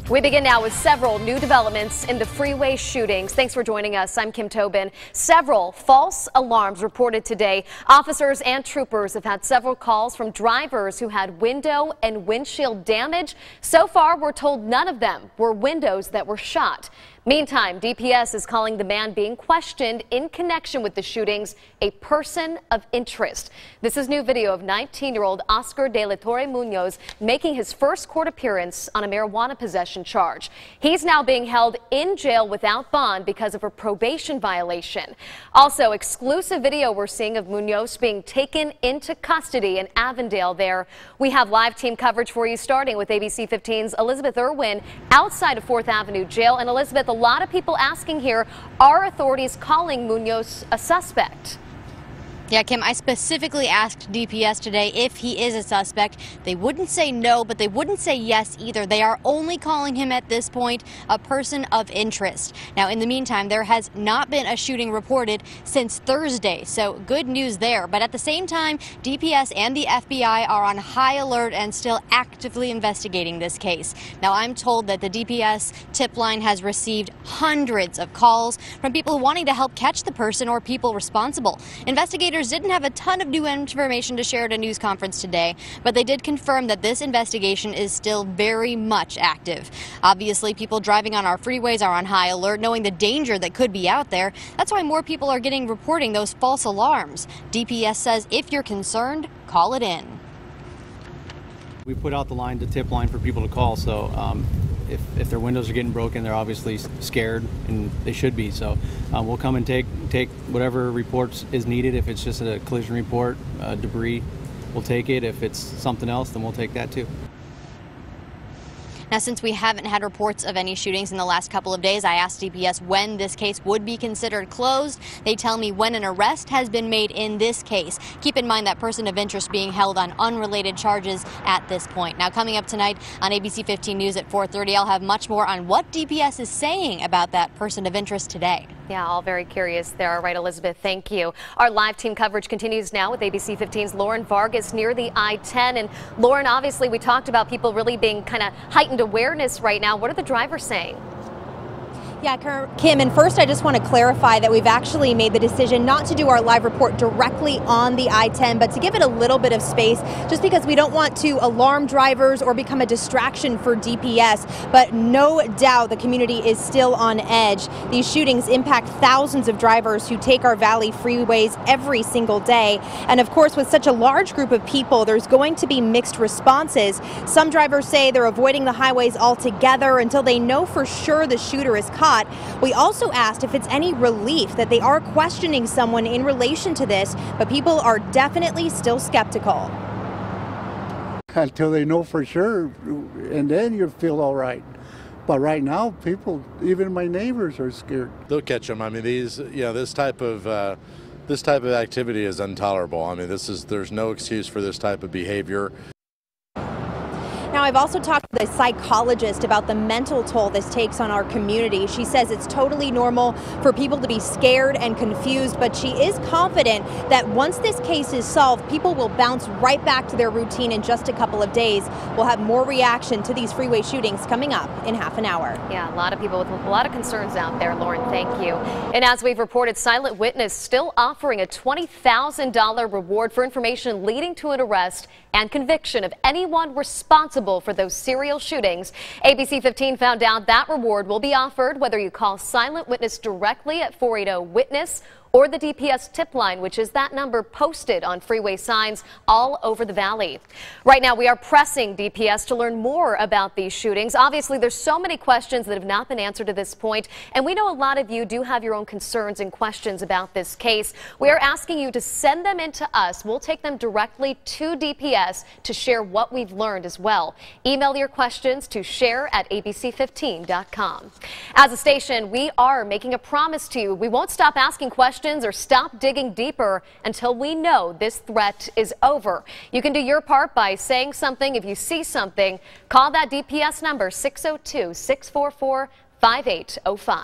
We begin now with several new developments in the freeway shootings. Thanks for joining us. I'm Kim Tobin. Several false alarms reported today. Officers and troopers have had several calls from drivers who had window and windshield damage. So far, we're told none of them were windows that were shot. Meantime, DPS is calling the man being questioned in connection with the shootings a person of interest. This is new video of 19-year-old Oscar de la Torre Munoz making his first court appearance on a marijuana possession charge. He's now being held in jail without bond because of a probation violation. Also, exclusive video we're seeing of Munoz being taken into custody in Avondale there. We have live team coverage for you, starting with ABC 15's Elizabeth Irwin outside of 4th Avenue Jail. And Elizabeth, a lot of people asking here, are authorities calling Munoz a suspect? Yeah, Kim, I specifically asked DPS today if he is a suspect. They wouldn't say no, but they wouldn't say yes either. They are only calling him at this point a person of interest. Now, in the meantime, there has not been a shooting reported since Thursday, so good news there. But at the same time, DPS and the FBI are on high alert and still actively investigating this case. Now, I'm told that the DPS tip line has received hundreds of calls from people wanting to help catch the person or people responsible. Investigators didn't have a ton of new information to share at a news conference today, but they did confirm that this investigation is still very much active. Obviously, people driving on our freeways are on high alert, knowing the danger that could be out there. That's why more people are reporting those false alarms. DPS says if you're concerned, call it in. We put out the line, the tip line for people to call, so if their windows are getting broken, they're obviously scared, and they should be. So we'll come and take whatever reports is needed. If it's just a collision report, debris, we'll take it. If it's something else, then we'll take that too. Now, since we haven't had reports of any shootings in the last couple of days, I asked DPS when this case would be considered closed. They tell me when an arrest has been made in this case. Keep in mind that person of interest being held on unrelated charges at this point. Now, coming up tonight on ABC 15 News at 4:30, I'll have much more on what DPS is saying about that person of interest today. Yeah, all very curious there. All right, Elizabeth, thank you. Our live team coverage continues now with ABC 15's Lauren Vargas near the I-10. And Lauren, obviously, we talked about people really being kind of heightened awareness right now. What are the drivers saying? Yeah, Kim, and first I just want to clarify that we've actually made the decision not to do our live report directly on the I-10, but to give it a little bit of space, just because we don't want to alarm drivers or become a distraction for DPS. But no doubt the community is still on edge. These shootings impact thousands of drivers who take our Valley freeways every single day. And of course, with such a large group of people, there's going to be mixed responses. Some drivers say they're avoiding the highways altogether until they know for sure the shooter is caught. We also asked if it's any relief that they are questioning someone in relation to this, but people are definitely still skeptical. Until they know for sure, and then you feel all right. But right now, people, even my neighbors, are scared. They'll catch them. I mean, this type of activity is intolerable. I mean, there's no excuse for this type of behavior. Now, I've also talked to a psychologist about the mental toll this takes on our community. She says it's totally normal for people to be scared and confused, but she is confident that once this case is solved, people will bounce right back to their routine in just a couple of days. We'll have more reaction to these freeway shootings coming up in half an hour. Yeah, a lot of people with a lot of concerns out there, Lauren. Thank you. And as we've reported, Silent Witness still offering a $20,000 reward for information leading to an arrest and conviction of anyone responsible for those serial shootings. ABC 15 found out that reward will be offered whether you call Silent Witness directly at 480-WITNESS or the DPS tip line, which is that number posted on freeway signs all over the Valley. Right now, we are pressing DPS to learn more about these shootings. Obviously, there's so many questions that have not been answered to this point, and we know a lot of you do have your own concerns and questions about this case. We are asking you to send them in to us. We'll take them directly to DPS to share what we've learned as well. Email your questions to share@abc15.com. As a station, we are making a promise to you. We won't stop asking questions or stop digging deeper until we know this threat is over. You can do your part by saying something. If you see something, call that DPS number 602-644-5805.